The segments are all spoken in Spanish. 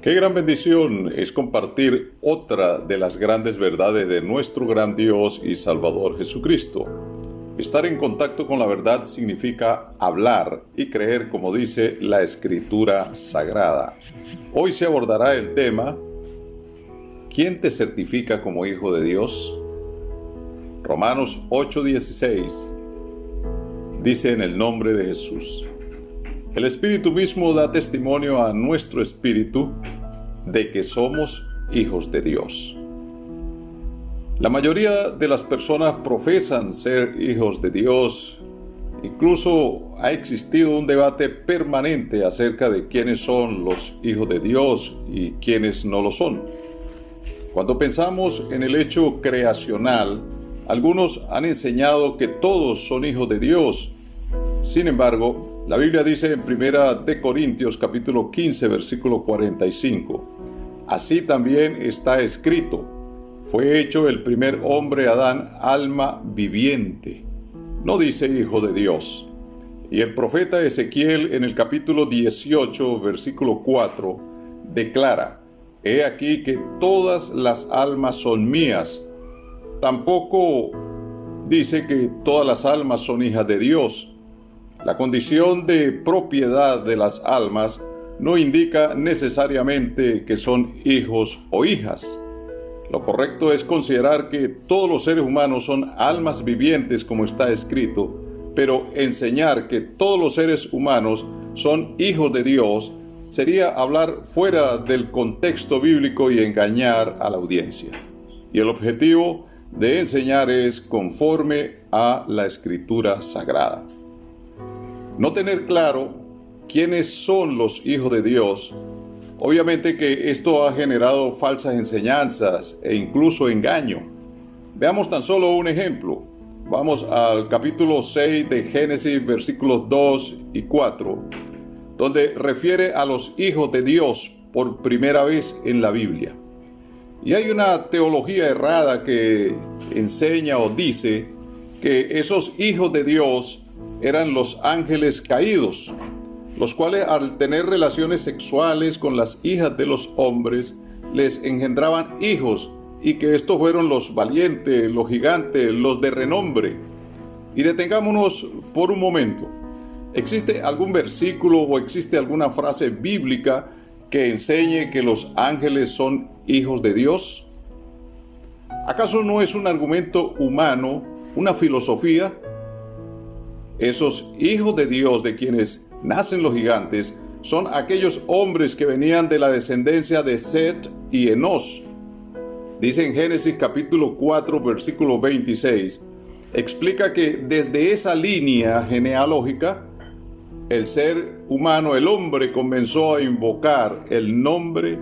Qué gran bendición es compartir otra de las grandes verdades de nuestro gran Dios y Salvador Jesucristo. Estar en contacto con la verdad significa hablar y creer, como dice la Escritura Sagrada. Hoy se abordará el tema: ¿quién te certifica como hijo de Dios? Romanos 8:16 dice: en el nombre de Jesús. El Espíritu mismo da testimonio a nuestro espíritu de que somos hijos de Dios. La mayoría de las personas profesan ser hijos de Dios. Incluso ha existido un debate permanente acerca de quiénes son los hijos de Dios y quiénes no lo son. Cuando pensamos en el hecho creacional, algunos han enseñado que todos son hijos de Dios. Sin embargo, la Biblia dice en 1 Corintios capítulo 15, versículo 45, así también está escrito: fue hecho el primer hombre Adán alma viviente. No dice hijo de Dios. Y el profeta Ezequiel en el capítulo 18, versículo 4, declara: he aquí que todas las almas son mías. Tampoco dice que todas las almas son hijas de Dios. La condición de propiedad de las almas no indica necesariamente que son hijos o hijas. Lo correcto es considerar que todos los seres humanos son almas vivientes, como está escrito, pero enseñar que todos los seres humanos son hijos de Dios sería hablar fuera del contexto bíblico y engañar a la audiencia. Y el objetivo de enseñar es conforme a la Escritura Sagrada. No tener claro quiénes son los hijos de Dios, obviamente que esto ha generado falsas enseñanzas e incluso engaño. Veamos tan solo un ejemplo. Vamos al capítulo 6 de Génesis, versículos 2 y 4, donde refiere a los hijos de Dios por primera vez en la Biblia. Y hay una teología errada que enseña o dice que esos hijos de Dios eran los ángeles caídos, los cuales al tener relaciones sexuales con las hijas de los hombres les engendraban hijos, y que estos fueron los valientes, los gigantes, los de renombre. Y detengámonos por un momento. ¿Existe algún versículo o existe alguna frase bíblica que enseñe que los ángeles son hijos de Dios? ¿Acaso no es un argumento humano, una filosofía? Esos hijos de Dios de quienes nacen los gigantes son aquellos hombres que venían de la descendencia de Set y Enos. Dice en Génesis capítulo 4, versículo 26, explica que desde esa línea genealógica, el ser humano, el hombre, comenzó a invocar el nombre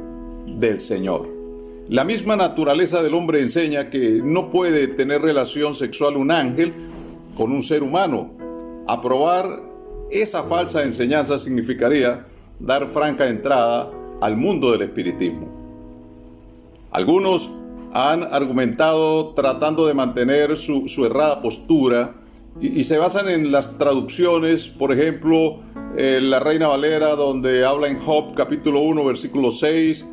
del Señor. La misma naturaleza del hombre enseña que no puede tener relación sexual un ángel con un ser humano. Aprobar esa falsa enseñanza significaría dar franca entrada al mundo del espiritismo. Algunos han argumentado tratando de mantener su errada postura y se basan en las traducciones, por ejemplo, la Reina Valera, donde habla en Job capítulo 1, versículo 6,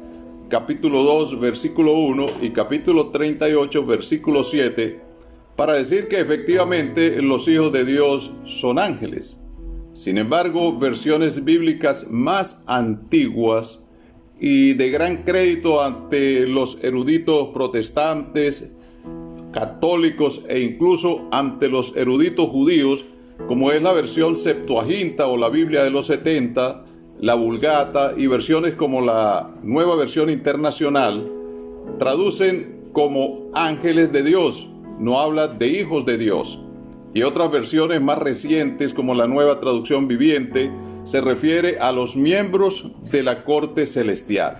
capítulo 2, versículo 1 y capítulo 38, versículo 7, para decir que efectivamente los hijos de Dios son ángeles. Sin embargo, versiones bíblicas más antiguas y de gran crédito ante los eruditos protestantes, católicos e incluso ante los eruditos judíos, como es la versión Septuaginta o la Biblia de los 70, la Vulgata y versiones como la Nueva Versión Internacional, traducen como ángeles de Dios, no habla de hijos de Dios. Y otras versiones más recientes, como la Nueva Traducción Viviente, se refiere a los miembros de la corte celestial.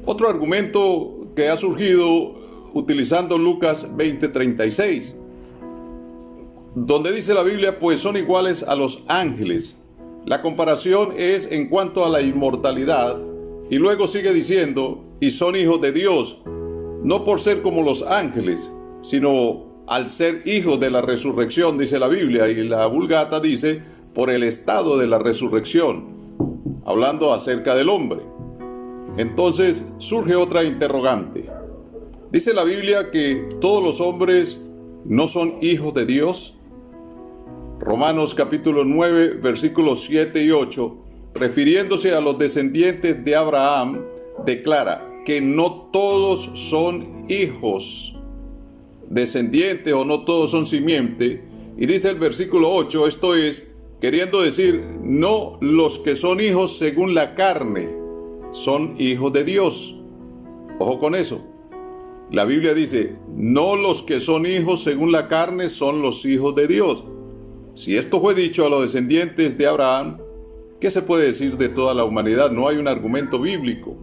Otro argumento que ha surgido utilizando Lucas 20:36, donde dice la Biblia: pues son iguales a los ángeles. La comparación es en cuanto a la inmortalidad, y luego sigue diciendo: y son hijos de Dios, no por ser como los ángeles, sino al ser hijos de la resurrección, dice la Biblia, y la Vulgata dice por el estado de la resurrección, hablando acerca del hombre. entonces surge otra interrogante. ¿Dice la Biblia que todos los hombres no son hijos de Dios? Romanos capítulo 9, versículos 7 y 8, refiriéndose a los descendientes de Abraham, declara que no todos son hijos, descendientes, o no todos son simiente. Y dice el versículo 8, esto es, queriendo decir, no los que son hijos según la carne, son hijos de Dios. Ojo con eso. La Biblia dice, no los que son hijos según la carne son los hijos de Dios. Si esto fue dicho a los descendientes de Abraham, ¿qué se puede decir de toda la humanidad? No hay un argumento bíblico,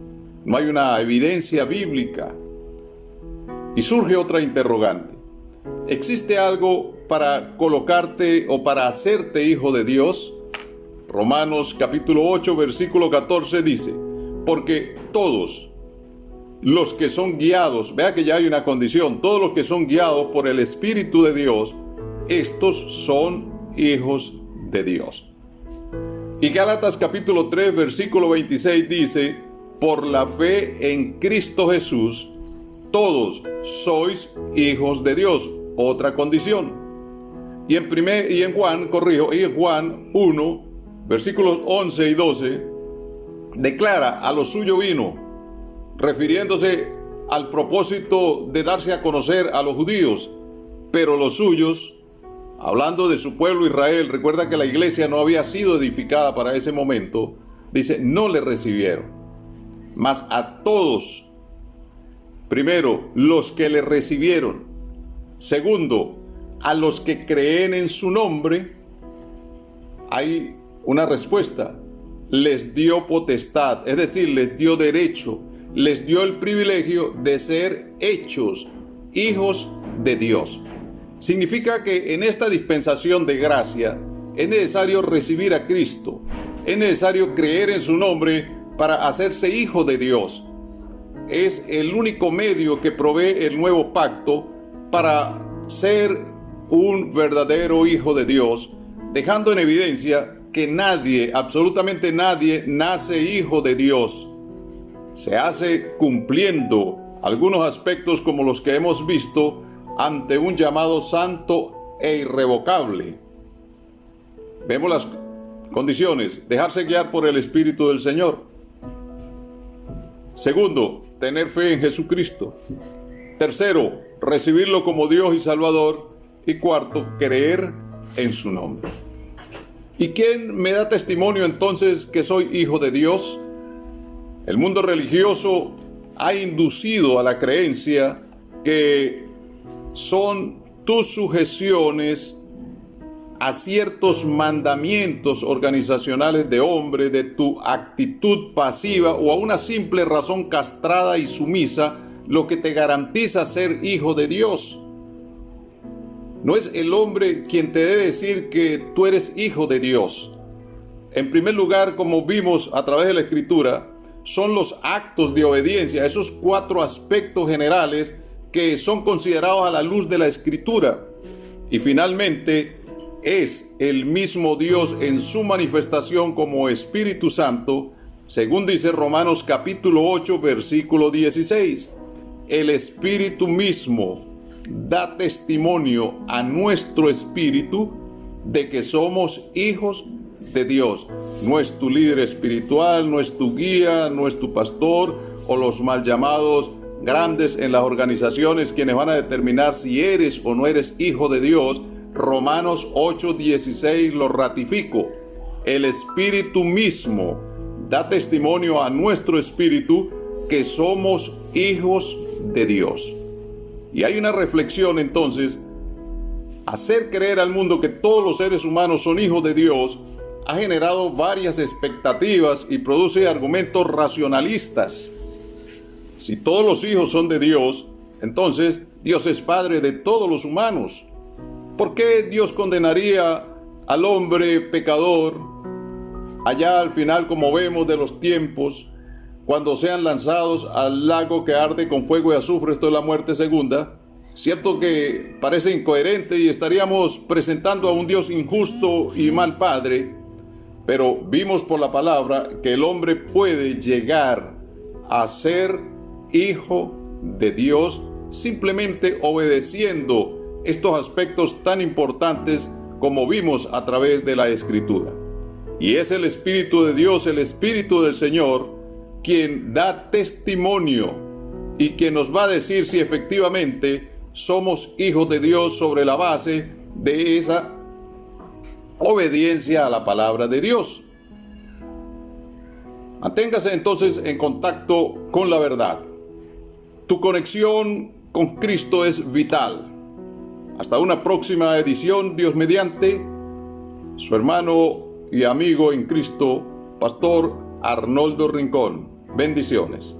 no hay una evidencia bíblica. Y surge otra interrogante. ¿Existe algo para colocarte o para hacerte hijo de Dios? Romanos capítulo 8, versículo 14 dice, porque todos los que son guiados, vea que ya hay una condición, todos los que son guiados por el Espíritu de Dios, estos son hijos de Dios. Y Gálatas capítulo 3, versículo 26 dice, por la fe en Cristo Jesús, todos sois hijos de Dios. Otra condición. Y en Juan 1, versículos 11 y 12, declara, a lo suyo vino, refiriéndose al propósito de darse a conocer a los judíos, pero los suyos, hablando de su pueblo Israel, recuerda que la iglesia no había sido edificada para ese momento, dice, no le recibieron, mas a todos, primero, los que le recibieron, segundo, a los que creen en su nombre, hay una respuesta, les dio potestad, es decir, les dio derecho, les dio el privilegio de ser hechos hijos de Dios. Significa que en esta dispensación de gracia es necesario recibir a Cristo, es necesario creer en su nombre para hacerse hijo de Dios. Es el único medio que provee el nuevo pacto para ser un verdadero hijo de Dios, dejando en evidencia que nadie, absolutamente nadie, nace hijo de Dios. Se hace cumpliendo algunos aspectos como los que hemos visto ante un llamado santo e irrevocable. Vemos las condiciones: dejarse guiar por el Espíritu del Señor. Segundo, tener fe en Jesucristo. Tercero, recibirlo como Dios y Salvador. Y cuarto, creer en su nombre. ¿Y quién me da testimonio entonces que soy hijo de Dios? El mundo religioso ha inducido a la creencia que son tus sujeciones a ciertos mandamientos organizacionales de hombre, de tu actitud pasiva o a una simple razón castrada y sumisa, lo que te garantiza ser hijo de Dios. No es el hombre quien te debe decir que tú eres hijo de Dios. En primer lugar, como vimos a través de la Escritura, son los actos de obediencia, esos 4 aspectos generales que son considerados a la luz de la Escritura. Y finalmente, es el mismo Dios en su manifestación como Espíritu Santo, según dice Romanos capítulo 8, versículo 16. El Espíritu mismo da testimonio a nuestro espíritu de que somos hijos de Dios. No es tu líder espiritual, no es tu guía, no es tu pastor o los mal llamados grandes en las organizaciones quienes van a determinar si eres o no eres hijo de Dios. Romanos 8:16 lo ratifico. El Espíritu mismo da testimonio a nuestro espíritu que somos hijos de Dios. Y hay una reflexión entonces: hacer creer al mundo que todos los seres humanos son hijos de Dios ha generado varias expectativas y produce argumentos racionalistas. Si todos los hijos son de Dios, entonces Dios es padre de todos los humanos. ¿Por qué Dios condenaría al hombre pecador allá al final, como vemos, de los tiempos, cuando sean lanzados al lago que arde con fuego y azufre? Esto es la muerte segunda. Cierto que parece incoherente y estaríamos presentando a un Dios injusto y mal padre, pero vimos por la palabra que el hombre puede llegar a ser hijo de Dios simplemente obedeciendo estos aspectos tan importantes como vimos a través de la Escritura. Y es el Espíritu de Dios, el Espíritu del Señor, quien da testimonio y que nos va a decir si efectivamente somos hijos de Dios sobre la base de esa obediencia a la palabra de Dios. Manténgase entonces en contacto con la verdad. Tu conexión con Cristo es vital. Hasta una próxima edición, Dios mediante, su hermano y amigo en Cristo, Pastor Arnoldo Rincón. Bendiciones.